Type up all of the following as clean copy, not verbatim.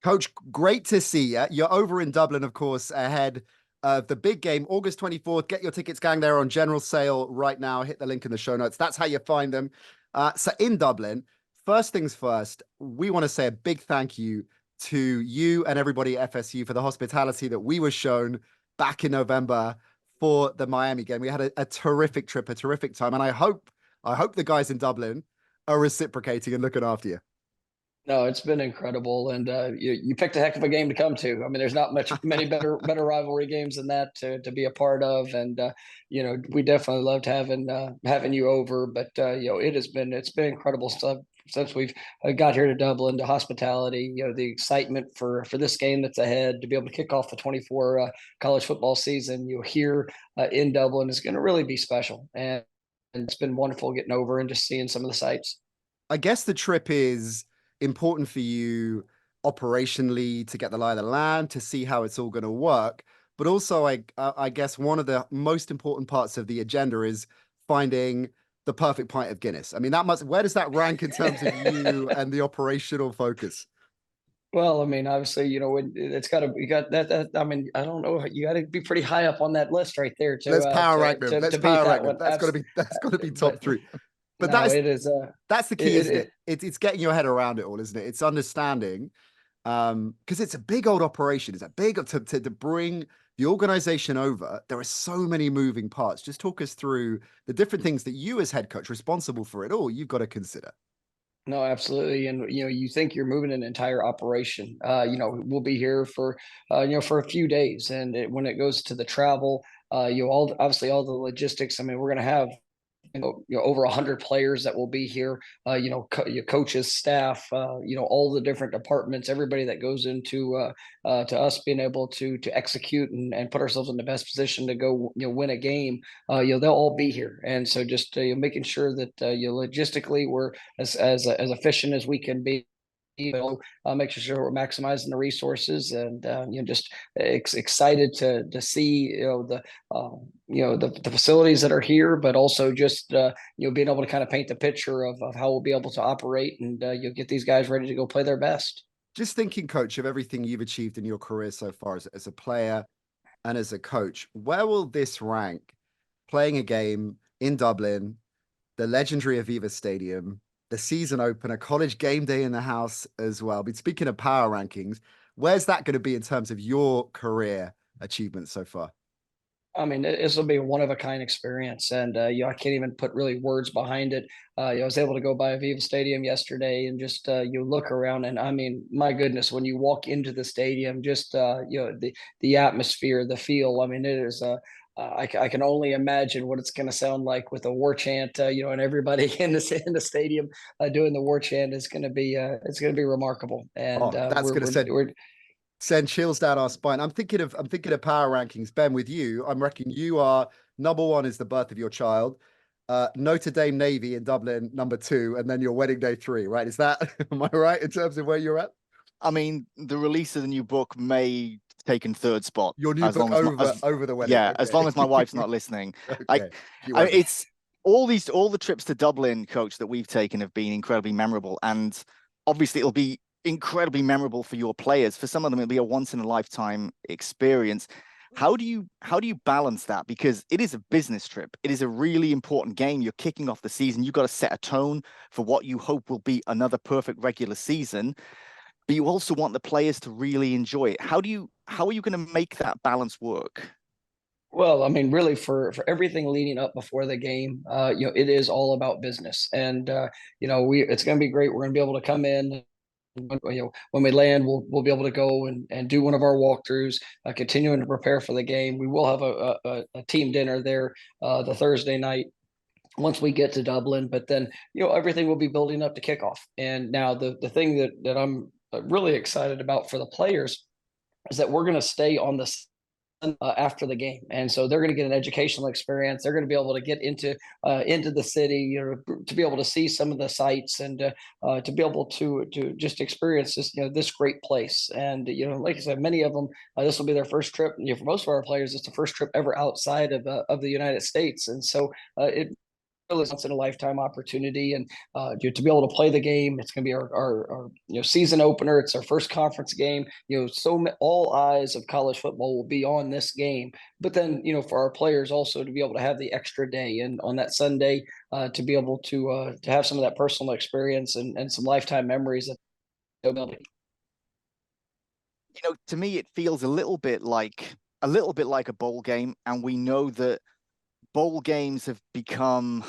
Coach, great to see you. You're over in Dublin, of course, ahead of the big game, August 24th. Get your tickets, gang. They're on general sale right now. Hit the link in the show notes. That's how you find them. So in Dublin, first things first, we want to say a big thank you to you and everybody at FSU for the hospitality that we were shown back in November for the Miami game. We had a terrific trip, a terrific time, and I hope the guys in Dublin are reciprocating and looking after you. No, it's been incredible, and you picked a heck of a game to come to. I mean, there's not many better rivalry games than that to be a part of, and we definitely loved having you over. But it's been incredible stuff since we've got here to Dublin. The hospitality, the excitement for this game that's ahead, to be able to kick off the 24 college football season, here in Dublin is going to really be special, and it's been wonderful getting over and just seeing some of the sights. I guess the trip is important for you operationally to get the lie of the land, to see how it's all going to work. But also, I guess one of the most important parts of the agenda is finding the perfect pint of Guinness. I mean, where does that rank in terms of you and the operational focus? Well, I mean, obviously, it's got to, you got that. I mean, I don't know, you got to be pretty high up on that list right there Let's power rank them. Let's to beat power that rank them. one. That's got to be top But three. But no, it is. that's the key, It, isn't it, it? It's getting your head around it all, isn't it? It's understanding, because it's a big old operation. It's a big to bring the organization over. There are so many moving parts. Just talk us through the different things that you, as head coach, responsible for it all, you've got to consider. No, absolutely. And you think you're moving an entire operation. We'll be here for for a few days, and when it goes to the travel, obviously all the logistics. I mean, we're going to have over 100 players that will be here. Your coaches, staff, all the different departments, everybody that goes into to us being able to execute and put ourselves in the best position to go win a game. They'll all be here, and so just making sure that logistically we're as efficient as we can be. Making sure we're maximizing the resources, and just excited to see the facilities that are here, but also just being able to kind of paint the picture of how we'll be able to operate, and you'll get these guys ready to go play their best. Just thinking, coach, of everything you've achieved in your career so far as a player and as a coach, where will this rank playing a game in Dublin, the legendary Aviva Stadium, the season opener, college game day in the house as well? But speaking of power rankings, where's that going to be in terms of your career achievements so far? I mean, this will be a one of a kind experience, and I can't even put really words behind it. I was able to go by Aviva Stadium yesterday, and just you look around, and I mean, my goodness, when you walk into the stadium, just the atmosphere, the feel. I mean, it is. I can only imagine what it's going to sound like with a war chant, and everybody in the stadium doing the war chant is going to be it's going to be remarkable, and Oh, that's going to send chills down our spine. I'm thinking of power rankings. Ben, with you, I'm reckoning you are number one is the birth of your child. Notre Dame Navy in Dublin, number two, and then your wedding day three, right? Am I right in terms of where you're at? I mean, the release of the new book may take in third spot. Your new as book long as over the wedding. Yeah, Okay. as long as my wife's not listening. Okay. It's all the trips to Dublin, coach, that we've taken have been incredibly memorable, and obviously it'll be incredibly memorable for your players. For some of them, it'll be a once in a lifetime experience. How do you balance that? Because it is a business trip. It is a really important game. You're kicking off the season. You've got to set a tone for what you hope will be another perfect regular season. But you also want the players to really enjoy it. How are you going to make that balance work? Well, I mean, really, for everything leading up before the game, it is all about business, and it's going to be great. We're going to be able to come in. When we land, we'll be able to go and do one of our walkthroughs, continuing to prepare for the game. We will have a team dinner there the Thursday night once we get to Dublin, but then everything will be building up to kickoff. And now the thing that I'm really excited about for the players is that we're going to stay on this after the game, and so they're going to get an educational experience. They're going to be able to get into the city, to be able to see some of the sights, and to be able to just experience this great place. And like I said, many of them this will be their first trip. For most of our players, it's the first trip ever outside of the United States, and so it once in a lifetime opportunity, and to be able to play the game. It's going to be our season opener. It's our first conference game. All eyes of college football will be on this game. But then for our players also to be able to have the extra day and on that Sunday to be able to have some of that personal experience and some lifetime memories that they'll be able to. To me, it feels a little bit like a bowl game, and we know that bowl games have become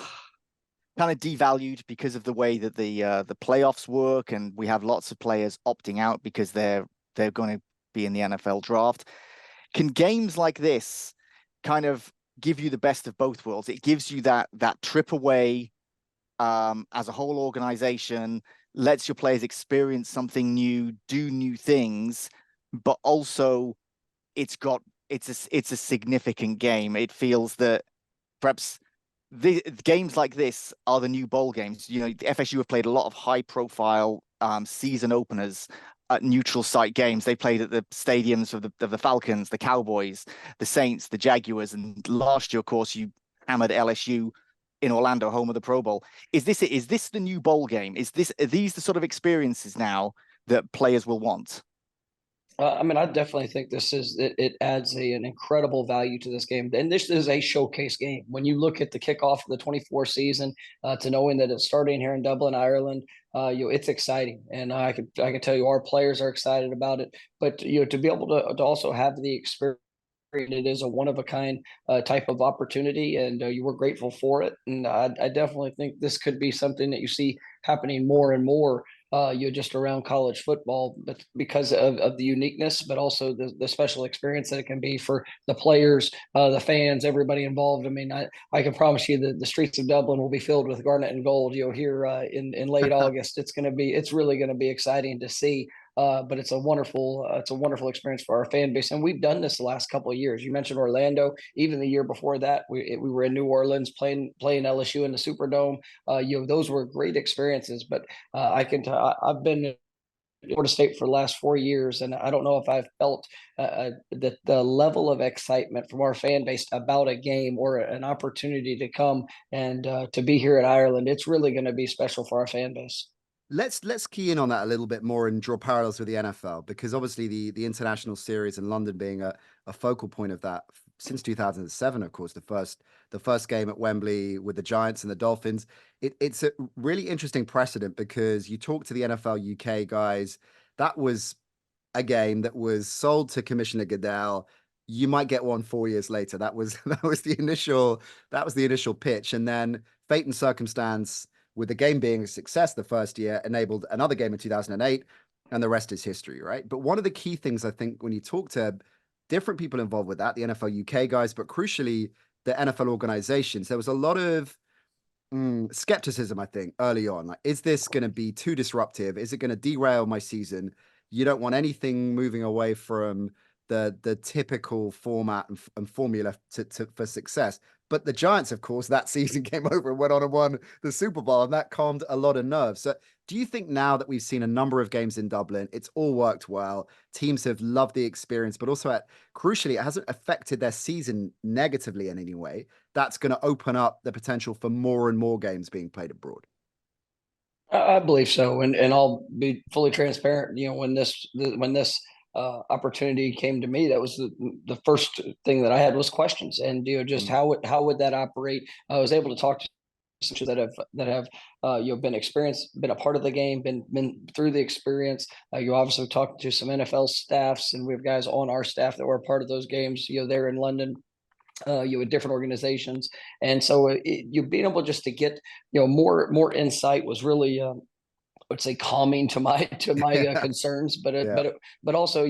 kind of devalued because of the way that the playoffs work, and we have lots of players opting out because they're going to be in the NFL draft. Can games like this kind of give you the best of both worlds? It gives you that trip away as a whole organization, lets your players experience something new, do new things, but also it's a significant game. It feels that perhaps the games like this are the new bowl games. The FSU have played a lot of high-profile season openers at neutral site games. They played at the stadiums of the Falcons, the Cowboys, the Saints, the Jaguars, and last year, of course, you hammered LSU in Orlando, home of the Pro Bowl. Is this the new bowl game? Are these the sort of experiences now that players will want? I definitely think it adds an incredible value to this game. And this is a showcase game. When you look at the kickoff of the 24 season, to knowing that it's starting here in Dublin, Ireland, it's exciting. And I can tell you our players are excited about it. But, to be able to also have the experience, it is a one-of-a-kind type of opportunity, and you were grateful for it. And I definitely think this could be something that you see happening more and more just around college football, but because of the uniqueness, but also the special experience that it can be for the players, the fans, everybody involved. I can promise you that the streets of Dublin will be filled with garnet and gold, here in late August. It's really going to be exciting to see. But it's a wonderful experience for our fan base, and we've done this the last couple of years. You mentioned Orlando. Even the year before that, we were in New Orleans playing LSU in the Superdome. Those were great experiences. But I've been in Florida State for the last 4 years, and I don't know if I've felt the level of excitement from our fan base about a game or an opportunity to come and to be here at Ireland. It's really going to be special for our fan base. Let's key in on that a little bit more and draw parallels with the NFL, because obviously the international series in London being a focal point of that since 2007, of course, the first game at Wembley with the Giants and the Dolphins. It's a really interesting precedent, because you talk to the NFL UK guys, that was a game that was sold to Commissioner Goodell. You might get one 4 years later. That was the initial pitch, and then fate and circumstance, with the game being a success the first year, enabled another game in 2008, and the rest is history, right? But one of the key things, I think, when you talk to different people involved with that, the NFL UK guys, but crucially the NFL organizations, there was a lot of skepticism, I think, early on. Like, is this going to be too disruptive? Is it going to derail my season? You don't want anything moving away from the typical format and formula for success. But the Giants, of course, that season came over and went on and won the Super Bowl, and that calmed a lot of nerves. So do you think now that we've seen a number of games in Dublin, it's all worked well, teams have loved the experience, but also crucially, it hasn't affected their season negatively in any way, that's going to open up the potential for more and more games being played abroad? I believe so, and I'll be fully transparent. When this opportunity came to me, that was the first thing that I had was questions, and just how would that operate? I was able to talk to some that have been a part of the game, been through the experience. You obviously talked to some NFL staffs, and we have guys on our staff that were a part of those games. There in London. With different organizations, and so you being able just to get more insight was really I would say calming to my concerns, but also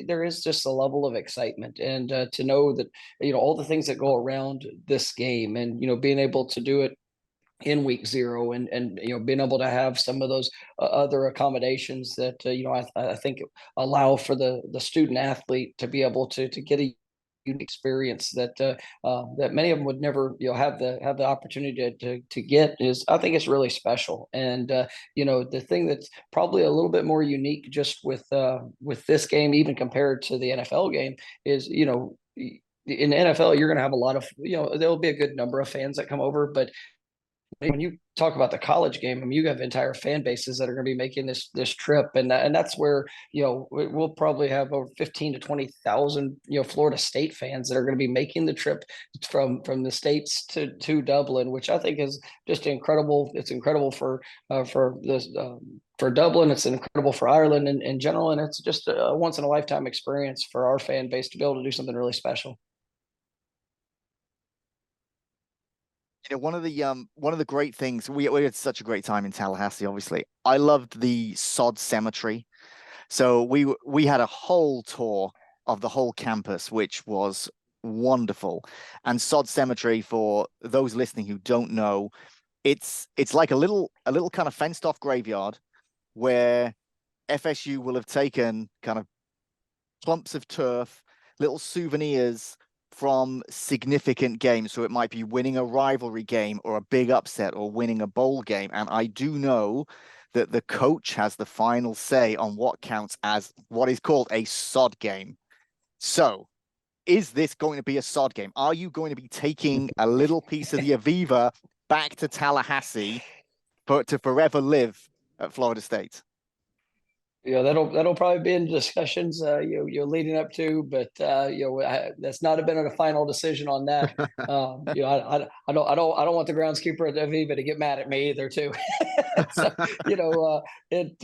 there is just a level of excitement, and to know that all the things that go around this game, and being able to do it in week 0, and being able to have some of those other accommodations that I think allow for the student athlete to be able to get a unique experience that many of them would never have the opportunity to get. I think it's really special. And the thing that's probably a little bit more unique just with this game, even compared to the NFL game, is in the NFL you're going to have a lot of there'll be a good number of fans that come over, but when you talk about the college game, I mean, you have entire fan bases that are going to be making this trip, and that's where we'll probably have over 15 to 20,000 Florida State fans that are going to be making the trip from the states to Dublin, which I think is just incredible. It's incredible for this. For Dublin, it's incredible for Ireland in general, and it's just a once in a lifetime experience for our fan base to be able to do something really special. One of the great things, we had such a great time in Tallahassee. Obviously, I loved the Sod Cemetery. So we had a whole tour of the whole campus, which was wonderful. And Sod Cemetery, for those listening who don't know, it's like a little kind of fenced off graveyard where FSU will have taken kind of clumps of turf, little souvenirs from significant games. So it might be winning a rivalry game or a big upset or winning a bowl game. And I do know that the coach has the final say on what counts as what is called a sod game. So is this going to be a sod game? Are you going to be taking a little piece of the Aviva back to Tallahassee to forever live at Florida State? That'll probably be in discussions you're leading up to, but that's not been a final decision on that. I don't want the groundskeeper at the Aviva to get mad at me either too. So it's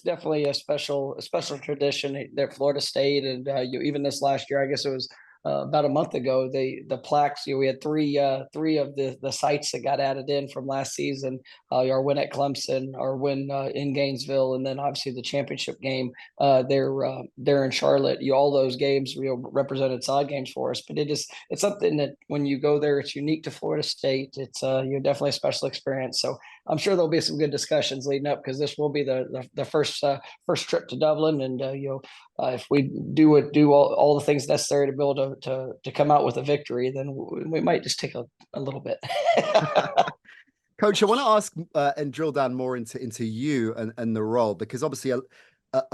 definitely a special tradition there at Florida State, and even this last year, I guess it was about a month ago, the plaques, we had three of the sites that got added in from last season. Our win at Clemson, our win in Gainesville, and then obviously the championship game there in Charlotte. All those games represented side games for us. But it's something that when you go there, it's unique to Florida State. It's definitely a special experience. So I'm sure there'll be some good discussions leading up, because this will be the first trip to Dublin, and if we do all the things necessary to be able to come out with a victory, then we might just take a little bit. Coach, I want to ask and drill down more into you and the role, because obviously a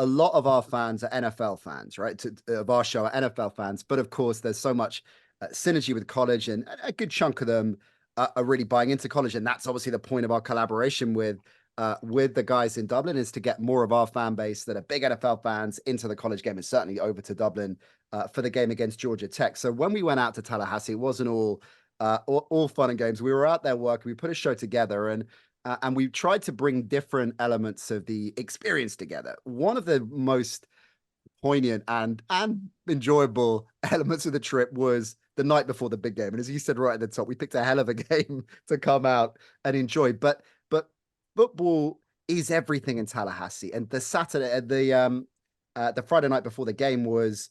lot of our fans are NFL fans, right? Of our show are NFL fans, but of course there's so much synergy with college, and a good chunk of them are really buying into college, and that's obviously the point of our collaboration with the guys in Dublin, is to get more of our fan base that are big NFL fans into the college game, and certainly over to Dublin for the game against Georgia Tech. So when we went out to Tallahassee, it wasn't all fun and games. We were out there working. We put a show together, and we tried to bring different elements of the experience together. One of the most poignant and enjoyable elements of the trip was the night before the big game. And as you said right at the top, we picked a hell of a game to come out and enjoy. But football is everything in Tallahassee, and the Friday night before the game was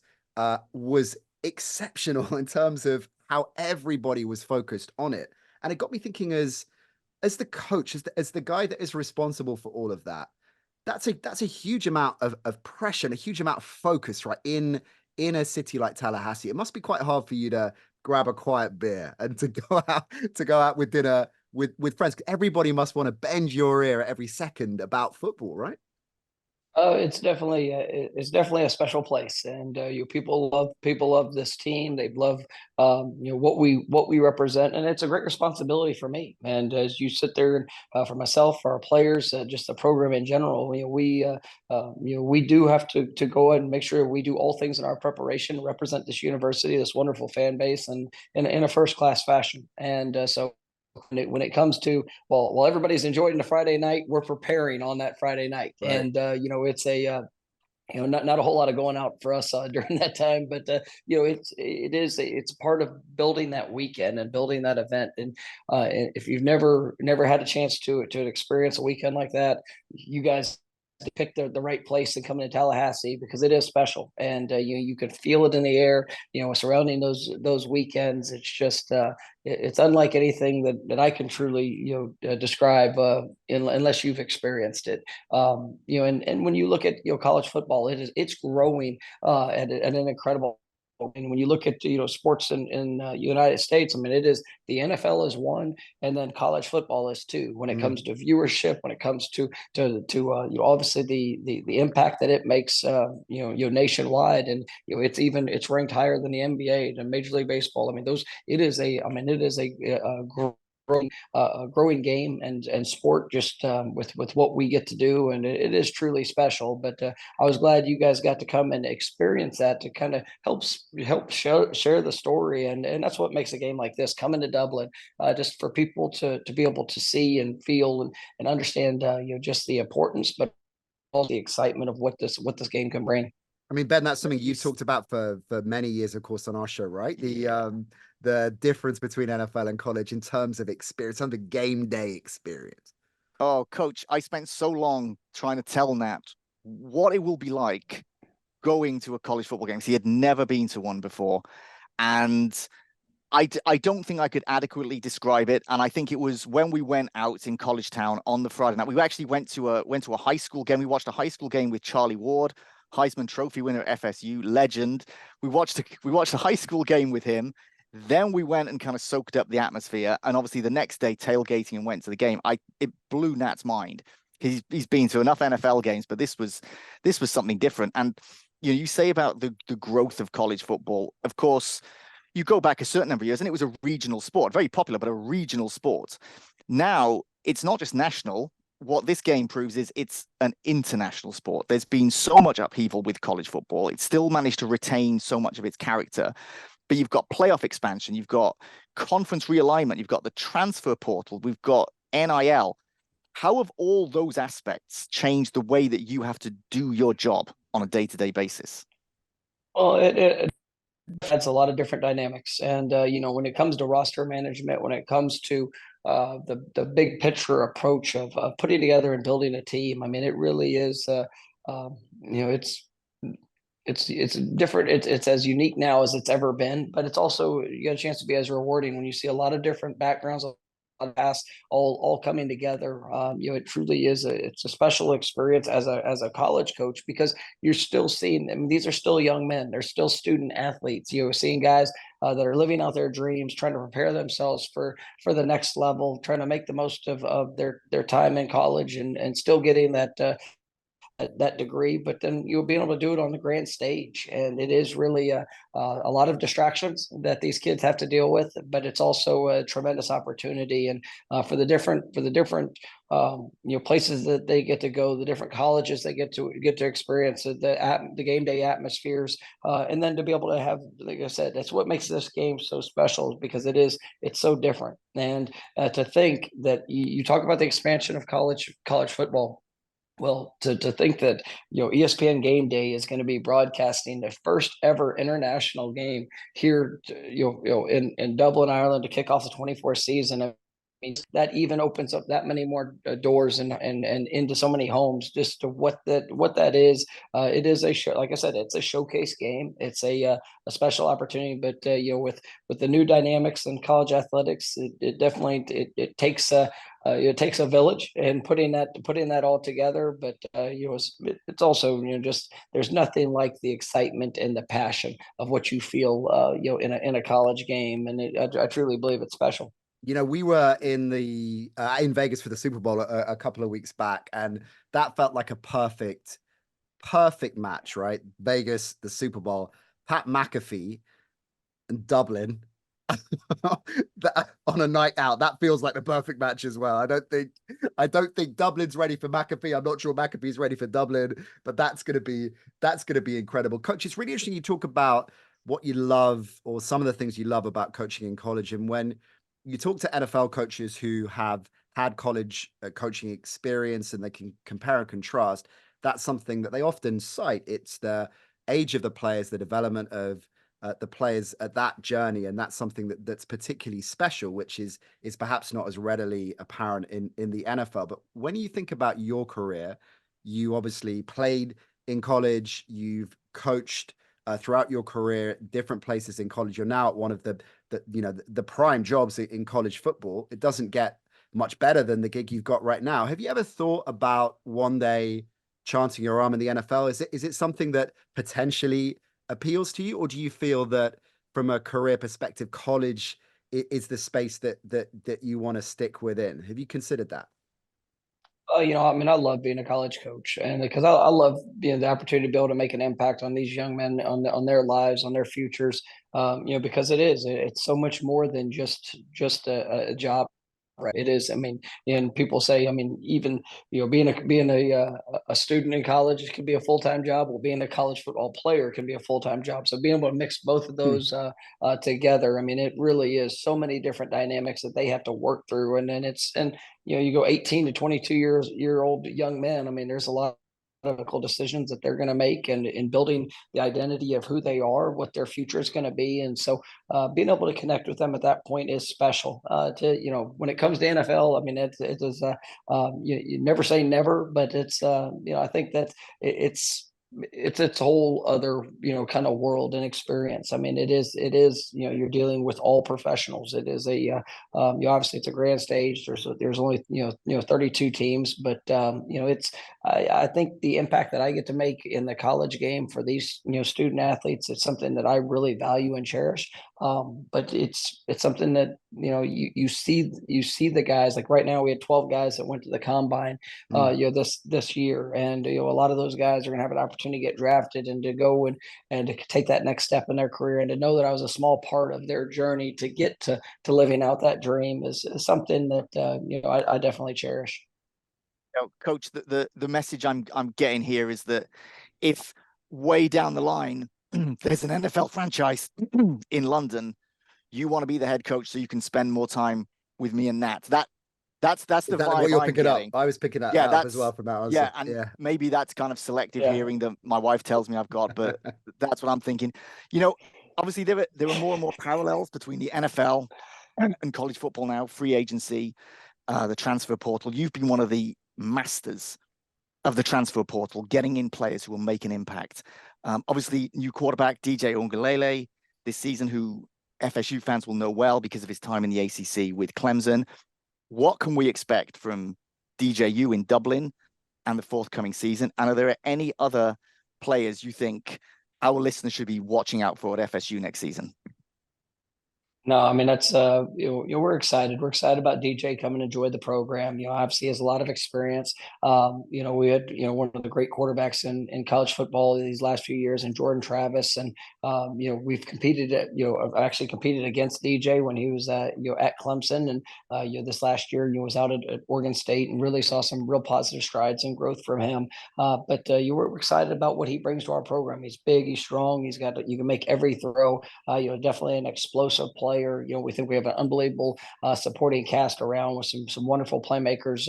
exceptional in terms of how everybody was focused on it. And it got me thinking, as the coach, as the guy that is responsible for all of that, that's a huge amount of pressure and a huge amount of focus, right? In a city like Tallahassee, it must be quite hard for you to grab a quiet beer and to go out with dinner with friends. Everybody must want to bend your ear every second about football, right? It's definitely a special place, and people love this team. They love what we represent, and it's a great responsibility for me. And as you sit there, for myself, for our players, just the program in general, we do have to go and make sure we do all things in our preparation to represent this university, this wonderful fan base, and in a first class fashion. And so when it comes to while everybody's enjoying the Friday night, we're preparing on that Friday night, right. And it's a not a whole lot of going out for us during that time, but it's part of building that weekend and building that event. And if you've never had a chance to experience a weekend like that, you guys pick the right place and come into Tallahassee, because it is special, and you can feel it in the air, surrounding those weekends. It's just it's unlike anything that I can truly describe unless you've experienced it. And when you look at college football, it's growing at an incredible. And when you look at sports in United States, I mean, it is the NFL is one, and then college football is two. When it comes to viewership, when it comes to obviously the impact that it makes nationwide, and it's ranked higher than the NBA and Major League Baseball. I mean, it is a growing game and sport just with what we get to do, and it is truly special. But I was glad you guys got to come and experience that to kind of help share the story, and that's what makes a game like this coming to Dublin, just for people to be able to see and feel and understand just the importance, but all the excitement of what this game can bring. I mean, Ben, that's something you've talked about for many years, of course, on our show, right? The difference between NFL and college in terms of experience, on the game day experience. Oh, Coach, I spent so long trying to tell Nat what it will be like going to a college football game. He had never been to one before. And I don't think I could adequately describe it. And I think it was when we went out in College Town on the Friday night. We actually went to a high school game. We watched a high school game with Charlie Ward, Heisman Trophy winner at FSU, legend. We watched a high school game with him. Then we went and kind of soaked up the atmosphere. And obviously the next day, tailgating and went to the game. It blew Nat's mind. He's been to enough NFL games, but this was something different. And you say about the growth of college football. Of course, you go back a certain number of years and it was a regional sport, very popular, but a regional sport. Now it's not just national. What this game proves is it's an international sport. There's been so much upheaval with college football. It's still managed to retain so much of its character. But you've got playoff expansion, you've got conference realignment, you've got the transfer portal, we've got NIL. How have all those aspects changed the way that you have to do your job on a day-to-day basis? Well, it adds a lot of different dynamics. And, when it comes to roster management, when it comes to the big picture approach of putting together and building a team, I mean, it really is, it's different. It's as unique now as it's ever been, but it's also, you get a chance to be as rewarding when you see a lot of different backgrounds of past all coming together. It truly is it's a special experience as a college coach, because you're still seeing them. These are still young men. They're still student athletes. Seeing guys that are living out their dreams, trying to prepare themselves for the next level, trying to make the most of their time in college, and still getting that degree, but then you'll be able to do it on the grand stage. And it is really a lot of distractions that these kids have to deal with, but it's also a tremendous opportunity. And for the different places that they get to go, the different colleges they get to experience the game day atmospheres, and then to be able to have, like I said, that's what makes this game so special, because it's so different. And to think that you talk about the expansion of college football. Well, to think that ESPN Game Day is going to be broadcasting the first ever international game here, in Dublin, Ireland, to kick off the 24th season. I mean, that even opens up that many more doors and into so many homes. Just to what that is. It is a show. Like I said, it's a showcase game. It's a special opportunity. But with the new dynamics in college athletics, it definitely it takes it takes a village, and putting that all together. But it's also just, there's nothing like the excitement and the passion of what you feel in a college game, and I truly believe it's special. We were in Vegas for the Super Bowl a couple of weeks back, and that felt like a perfect match, right? Vegas, the Super Bowl, Pat McAfee and Dublin on a night out. That feels like the perfect match as well. I don't think Dublin's ready for McAfee. I'm not sure McAfee's ready for Dublin, but that's going to be incredible. Coach, it's really interesting you talk about what you love, or some of the things you love about coaching in college. And when you talk to NFL coaches who have had college coaching experience and they can compare and contrast, that's something that they often cite. It's the age of the players, the development of the players at that journey. And that's something that's particularly special, which is perhaps not as readily apparent in the NFL. But when you think about your career, you obviously played in college, you've coached throughout your career, different places in college. You're now at one of the prime jobs in college football. It doesn't get much better than the gig you've got right now. Have you ever thought about one day chancing your arm in the NFL? Is it something that potentially appeals to you, or do you feel that from a career perspective, college is the space that you want to stick within? Have you considered that? I mean, I love being a college coach, and because I love the opportunity to be able to make an impact on these young men, on their lives, on their futures. Because it's so much more than just a job. Right. It is. I mean, and people say, I mean, even being a student in college, it can be a full-time job. Well, being a college football player can be a full-time job. So being able to mix both of those together, I mean, it really is so many different dynamics that they have to work through. And then you go 18 to 22 year old young men. I mean, there's a lot of critical decisions that they're going to make, and in building the identity of who they are, what their future is going to be. And so being able to connect with them at that point is special. When it comes to NFL, I mean, it is you never say never, but it's I think that it's its whole other kind of world and experience. I mean, it is you're dealing with all professionals. It is obviously it's a grand stage. There's only 32 teams, but it's I think the impact that I get to make in the college game for these student athletes, it's something that I really value and cherish. But it's something that you see the guys, like right now we had 12 guys that went to the combine this year, and a lot of those guys are going to have an opportunity to get drafted and to go and to take that next step in their career, and to know that I was a small part of their journey to get to living out that dream is something that I definitely cherish. Coach, the message I'm getting here is that if way down the line there's an NFL franchise in London, you want to be the head coach so you can spend more time with me and Nat. That's the vibe what you're I'm picking getting. up. I was picking that up as well from that answer. Yeah, and maybe that's kind of selective hearing that my wife tells me I've got, but that's what I'm thinking. Obviously there are more and more parallels between the NFL and college football now, free agency, the transfer portal. You've been one of the masters of the transfer portal, getting in players who will make an impact. Obviously, new quarterback DJ Uiagalelei this season, who FSU fans will know well because of his time in the ACC with Clemson. What can we expect from DJU in Dublin and the forthcoming season? And are there any other players you think our listeners should be watching out for at FSU next season? No, I mean, that's we're excited. We're excited about DJ coming to join the program. Obviously he has a lot of experience. We had one of the great quarterbacks in college football these last few years, and Jordan Travis, and we've competed actually competed against DJ when he was at Clemson, and this last year was out at Oregon State, and really saw some real positive strides and growth from him. But we're excited about what he brings to our program. He's big, he's strong, you can make every throw. Definitely an explosive player. We think we have an unbelievable supporting cast around with some wonderful playmakers.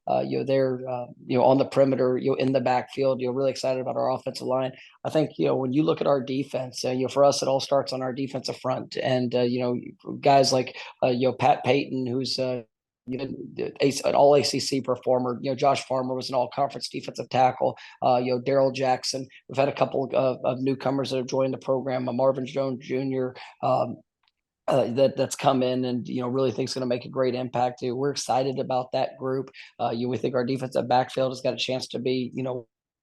There, on the perimeter, in the backfield. Really excited about our offensive line. I think when you look at our defense, for us, it all starts on our defensive front, and guys like Pat Payton, who's an all ACC performer. Josh Farmer was an all conference defensive tackle. Daryl Jackson. We've had a couple of newcomers that have joined the program. Marvin Jones Jr. That's come in and really think it's going to make a great impact too. We're excited about that group. We think our defensive backfield has got a chance to be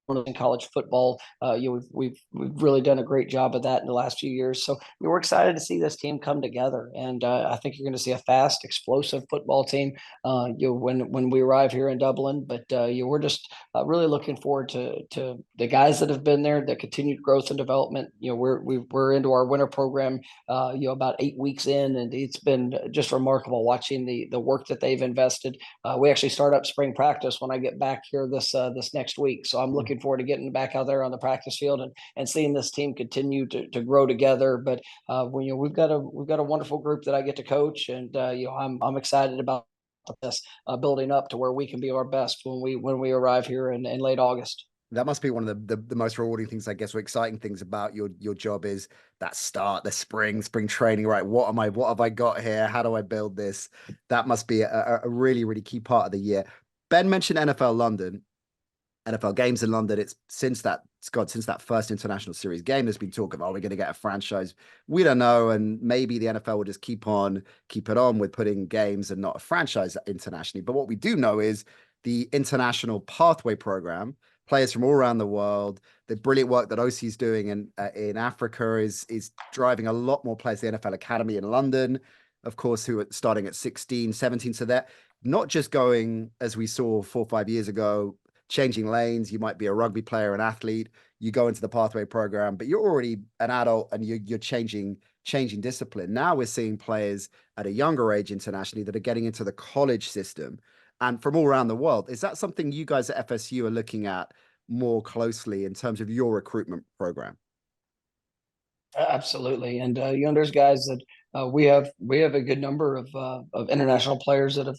in college football. We've really done a great job of that in the last few years. So we're excited to see this team come together, and I think you're going to see a fast, explosive football team. When we arrive here in Dublin, but we're just really looking forward to the guys that have been there, the continued growth and development. We're into our winter program, about 8 weeks in, and it's been just remarkable watching the work that they've invested. We actually start up spring practice when I get back here this next week, so I'm looking forward to getting back out there on the practice field and seeing this team continue to grow together. But we've got a wonderful group that I get to coach, and I'm excited about this building up to where we can be our best when we arrive here in late August. That must be one of the most rewarding things, I guess, or exciting things about your job is that start, the spring training, right? What have I got here? How do I build this? That must be a really, really key part of the year. Ben mentioned NFL London. NFL games in London. It's since that first international series game, there's been talk of, we're going to get a franchise. We don't know. And maybe the NFL will just keep it on with putting games and not a franchise internationally. But what we do know is the International Pathway Program, players from all around the world, the brilliant work that OC is doing in Africa is driving a lot more players to the NFL Academy in London, of course, who are starting at 16, 17. So they're not just going, as we saw 4 or 5 years ago, changing lanes. You might be a rugby player, an athlete, you go into the pathway program, but you're already an adult and you're changing changing discipline. Now we're seeing players at a younger age internationally that are getting into the college system and from all around the world. Is that something you guys at FSU are looking at more closely in terms of your recruitment program? Absolutely, and there's guys that we have a good number of international players that have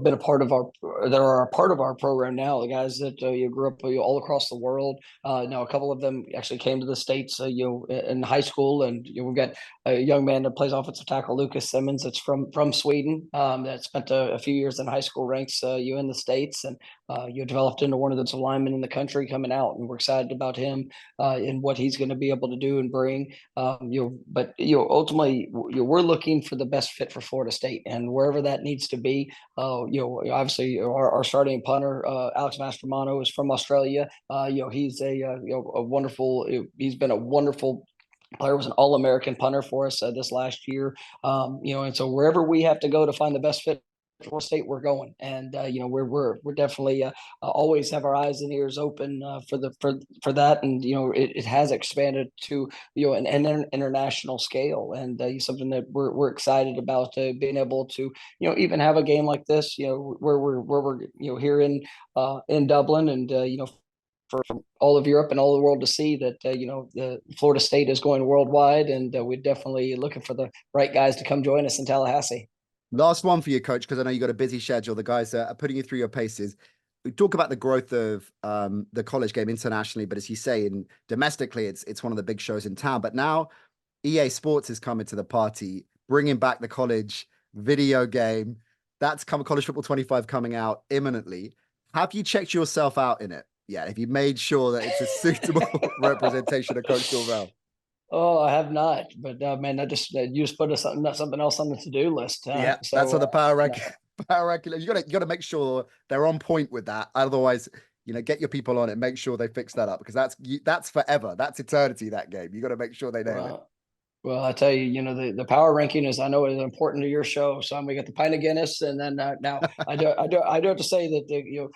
been a part of our that are a part of our program now. The guys that you grew up all across the world. Now a couple of them actually came to the States in high school, and we've got a young man that plays offensive tackle, Lucas Simmons, that's from Sweden, that spent a few years in high school ranks in the States, and developed into one of the linemen in the country coming out, and we're excited about him and what he's going to be able to do and bring. But ultimately, we're looking for the best fit for Florida State, and wherever that needs to be. Obviously, our starting punter, Alex Mastromano, is from Australia. He's a wonderful. He's been a wonderful player, was an All-American punter for us this last year. And so wherever we have to go to find the best fit for State, we're going, and we're definitely always have our eyes and ears open for that, and it has expanded to an international scale, and something that we're excited about being able to even have a game like this where we're here in Dublin, and for all of Europe and all the world to see that the Florida State is going worldwide, and we're definitely looking for the right guys to come join us in Tallahassee. Last one for you, Coach, because I know you got a busy schedule. The guys are putting you through your paces. We talk about the growth of the college game internationally, but as you say, domestically, it's one of the big shows in town. But now EA Sports is coming to the party, bringing back the college video game. That's College Football 25 coming out imminently. Have you checked yourself out in it? Yeah, have you made sure that it's a suitable representation of Coach Norvell? Oh, I have not, but man, you just put something else on the to-do list. Yeah, so, that's on the power rank. Power ranking. You got to make sure they're on point with that. Otherwise, get your people on it. Make sure they fix that up, because that's forever. That's eternity. That game. You got to make sure they nail it. Well, I tell you, the power ranking is, I know, is important to your show. So we got the pint of Guinness, and then now I do have to say that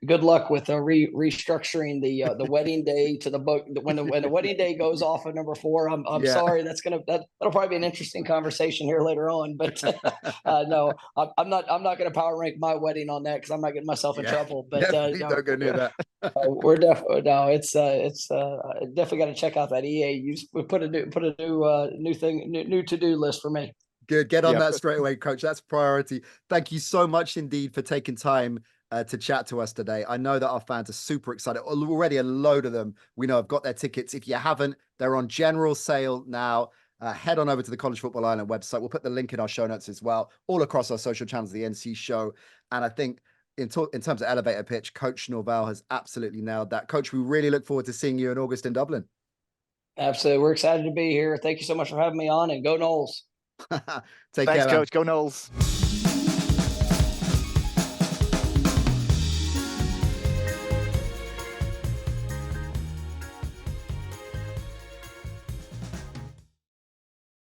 good luck with restructuring the wedding day to the book. When the wedding day goes off at number 4, I'm sorry, that'll probably be an interesting conversation here later on. But no, I'm not going to power rank my wedding on that, because I'm not getting myself in trouble. But don't go near that. We're definitely it's definitely got to check out that EA. We put a new to-do list for me. Good. Get on that straight away, Coach. That's priority. Thank you so much indeed for taking time to chat to us today. I know that our fans are super excited. Already a load of them we know have got their tickets. If you haven't, they're on general sale now. Head on over to the College Football Island website. We'll put the link in our show notes as well, all across our social channels, the NC Show. And I think in terms of elevator pitch, Coach Norvell has absolutely nailed that. Coach, we really look forward to seeing you in August in Dublin. Absolutely. We're excited to be here. Thank you so much for having me on, and go Noles. Take care, Thanks, Coach. Go Noles.